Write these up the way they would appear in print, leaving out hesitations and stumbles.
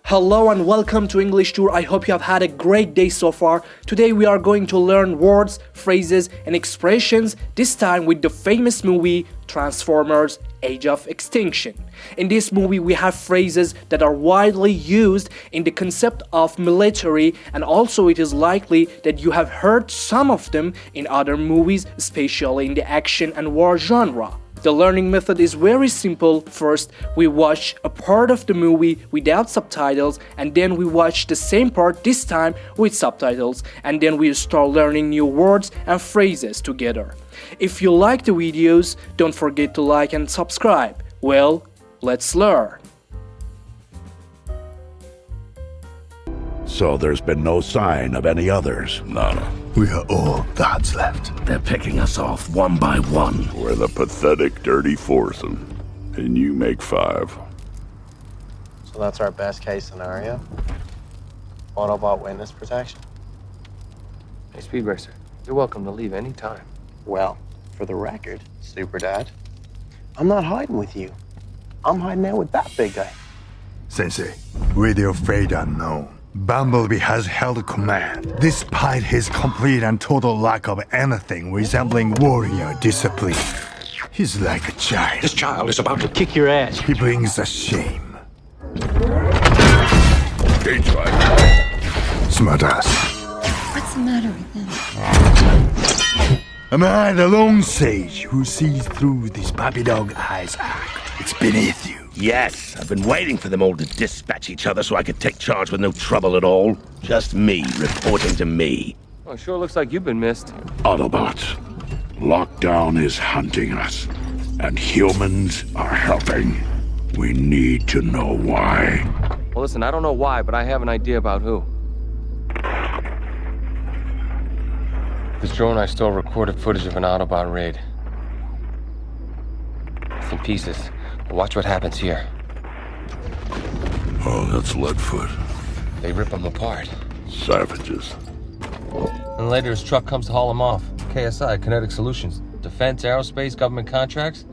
Hello and welcome to English Tour. I hope you have had a great day so far. Today we are going to learn words, phrases and expressions, this time with the famous movie Transformers: Age of Extinction. In this movie we have phrases that are widely used in the concept of military, and also it is likely that you have heard some of them in other movies, especially in the action and war genre. The learning method is very simple. First, we watch a part of the movie without subtitles, and then we watch the same part this time with subtitles, and then we start learning new words and phrases together. If you like the videos, don't forget to like and subscribe. Well, let's learn. So there's been no sign of any others? Nada. We are all that's left. They're picking us off one by one. We're the pathetic, dirty foursome, and you make five. So that's our best case scenario? Autobot witness protection? Hey, Speed Racer, you're welcome to leave any time. Well, for the record, Super Dad, I'm not hiding with you. I'm hiding out with that big guy. Sensei, with your fate unknown, Bumblebee has held command, despite his complete and total lack of anything resembling warrior discipline. He's like a child. This child is about to kick your ass. He brings us shame. Gauge fire. Smartass. What's the matter with him? Am I the lone sage who sees through this puppy dog eyes act? It's beneath you. Yes, I've been waiting for them all to dispatch each other so I could take charge with no trouble at all. Just me reporting to me. Well, it sure looks like you've been missed. Autobots, lockdown is hunting us, and humans are helping. We need to know why. Well, listen, I don't know why, but I have an idea about who. This drone I stole recorded footage of an Autobot raid. It's in pieces. Watch what happens here. Oh, that's Leadfoot. They rip him apart. Savages. And later his truck comes to haul him off. KSI, Kinetic Solutions. Defense, aerospace, government contracts.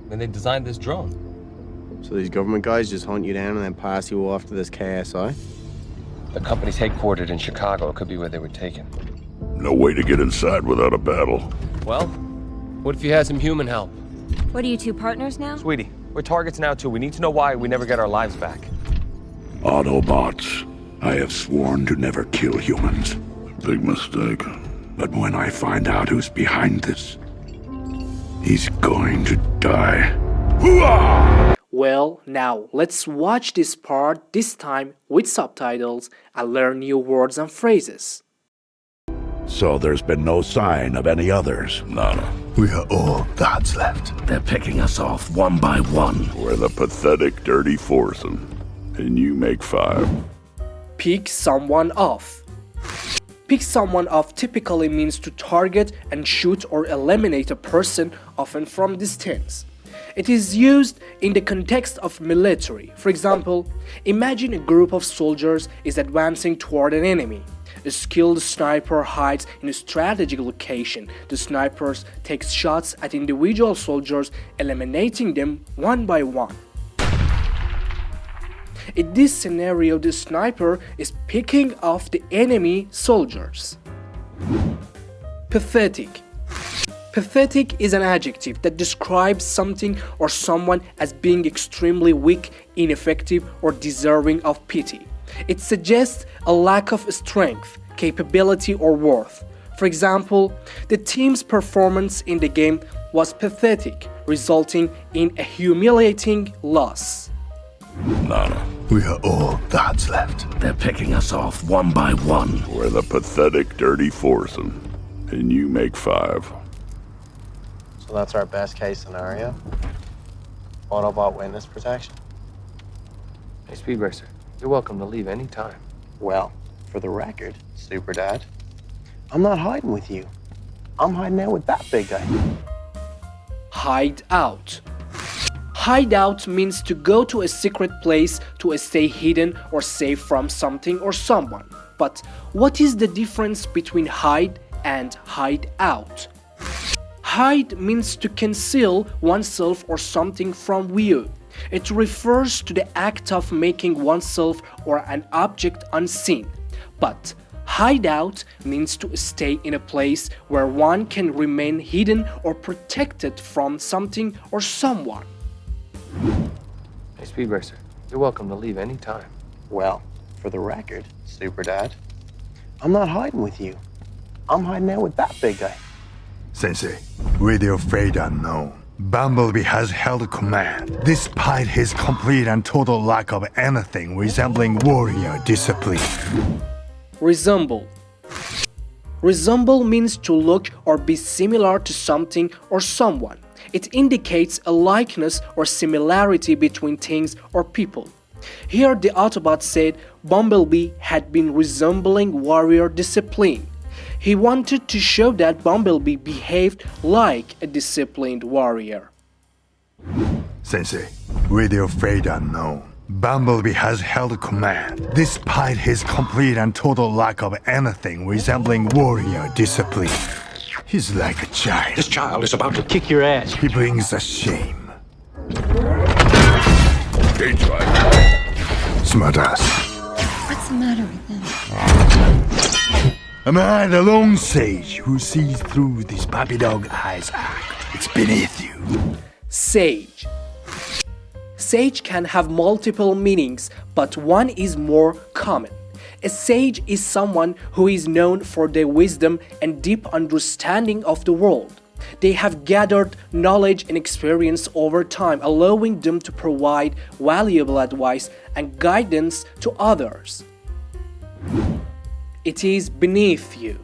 And they designed this drone. So these government guys just hunt you down and then pass you off to this KSI? The company's headquartered in Chicago. It could be where they were taken. No way to get inside without a battle. Well, what if you had some human help? What are you two partners now? Sweetie, we're targets now too. We need to know why we never get our lives back. Autobots, I have sworn to never kill humans. Big mistake. But when I find out who's behind this, he's going to die. Hooah! Well, now let's watch this part this time with subtitles and learn new words and phrases. So there's been no sign of any others? Nada. We are all that's left. They're picking us off one by one. We're the pathetic, dirty foursome, and you make five. Pick someone off. Pick someone off typically means to target and shoot or eliminate a person, often from distance. It is used in the context of military. For example, imagine a group of soldiers is advancing toward an enemy. A skilled sniper hides in a strategic location. The sniper takes shots at individual soldiers, eliminating them one by one. In this scenario, the sniper is picking off the enemy soldiers. Pathetic. Pathetic is an adjective that describes something or someone as being extremely weak, ineffective, or deserving of pity. It suggests a lack of strength, capability, or worth. For example, the team's performance in the game was pathetic, resulting in a humiliating loss. Nada. We are all that's left. They're picking us off one by one. We're the pathetic, dirty foursome, and you make five. So that's our best case scenario? Autobot witness protection? Hey, Speed Racer, you're welcome to leave any time. Well, for the record, Super Dad, I'm not hiding with you. I'm hiding out with that big guy. Hide out. Hide out means to go to a secret place to stay hidden or safe from something or someone. But what is the difference between hide and hide out? Hide means to conceal oneself or something from view. It refers to the act of making oneself or an object unseen. But hideout means to stay in a place where one can remain hidden or protected from something or someone. Hey, Speed Racer, you're welcome to leave any time. Well, for the record, Super Dad, I'm not hiding with you. I'm hiding out with that big guy. Sensei, with your fate unknown, Bumblebee has held command, despite his complete and total lack of anything resembling warrior discipline. Resemble. Resemble means to look or be similar to something or someone. It indicates a likeness or similarity between things or people. Here the Autobot said Bumblebee had been resembling warrior discipline. He wanted to show that Bumblebee behaved like a disciplined warrior. Sensei, with your fate unknown, Bumblebee has held command, despite his complete and total lack of anything resembling warrior discipline. He's like a child. This child is about to kick your ass. He brings us shame. Stage right. Smartass. What's the matter with them? Am I the lone sage who sees through this puppy dog eyes act? It's beneath you. Sage. Sage can have multiple meanings, but one is more common. A sage is someone who is known for their wisdom and deep understanding of the world. They have gathered knowledge and experience over time, allowing them to provide valuable advice and guidance to others. It is beneath you.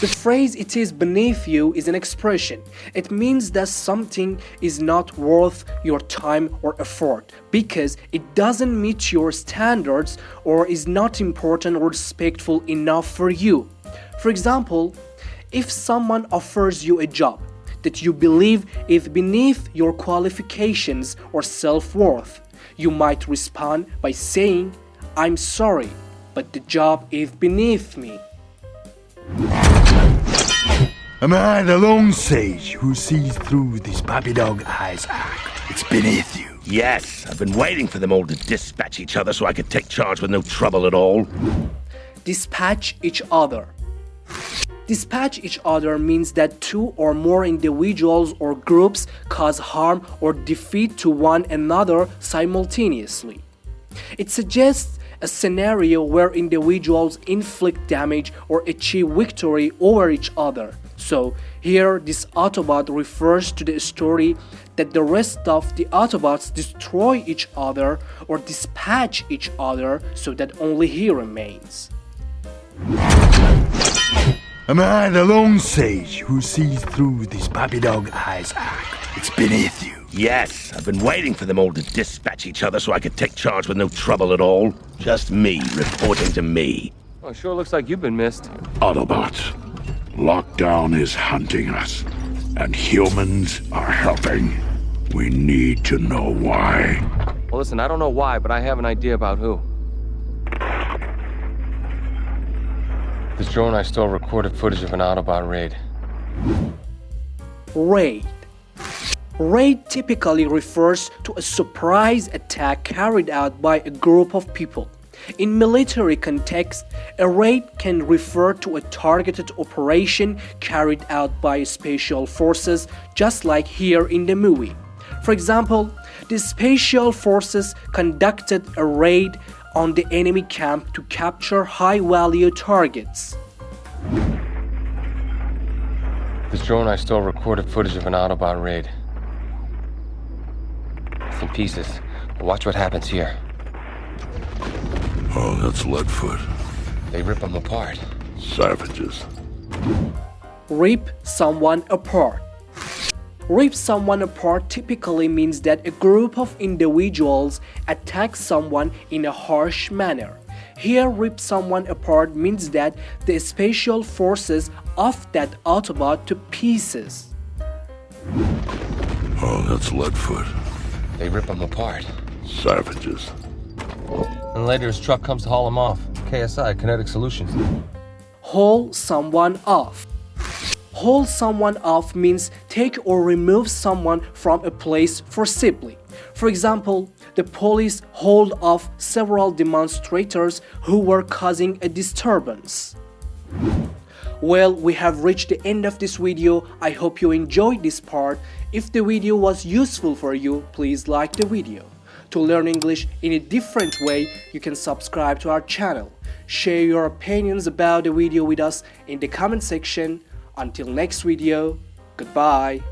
The phrase "it is beneath you" is an expression. It means that something is not worth your time or effort because it doesn't meet your standards or is not important or respectful enough for you. For example, if someone offers you a job that you believe is beneath your qualifications or self-worth, you might respond by saying, "I'm sorry, but the job is beneath me." Am I the lone sage who sees through this puppy dog eyes act? It's beneath you. Yes, I've been waiting for them all to dispatch each other so I could take charge with no trouble at all. Dispatch each other. Dispatch each other means that two or more individuals or groups cause harm or defeat to one another simultaneously. It suggests a scenario where individuals inflict damage or achieve victory over each other. So here this Autobot refers to the story that the rest of the Autobots destroy each other or dispatch each other so that only he remains. Am I the lone sage who sees through this puppy dog eyes act? It's beneath you. Yes, I've been waiting for them all to dispatch each other so I could take charge with no trouble at all. Just me reporting to me. Well, it sure looks like you've been missed. Autobots, lockdown is hunting us, and humans are helping. We need to know why. Well, listen, I don't know why, but I have an idea about who. This drone I stole recorded footage of an Autobot raid. Raid. Raid typically refers to a surprise attack carried out by a group of people. In military context, a raid can refer to a targeted operation carried out by special forces, just like here in the movie. For example, the special forces conducted a raid on the enemy camp to capture high-value targets. This drone I stole recorded footage of an Autobot raid. It's in pieces. Watch what happens here. Oh, that's Leadfoot. They rip them apart. Savages. Rip someone apart. Rip someone apart typically means that a group of individuals attack someone in a harsh manner. Here, rip someone apart means that the special forces of that Autobot to pieces. Oh, that's Leadfoot. They rip them apart. Savages. And later his truck comes to haul him off. KSI, Kinetic Solutions. Haul someone off. Haul someone off means take or remove someone from a place forcibly. For example, the police hauled off several demonstrators who were causing a disturbance. Well, we have reached the end of this video. I hope you enjoyed this part. If the video was useful for you, please like the video. To learn English in a different way, you can subscribe to our channel. Share your opinions about the video with us in the comment section. Until next video, goodbye.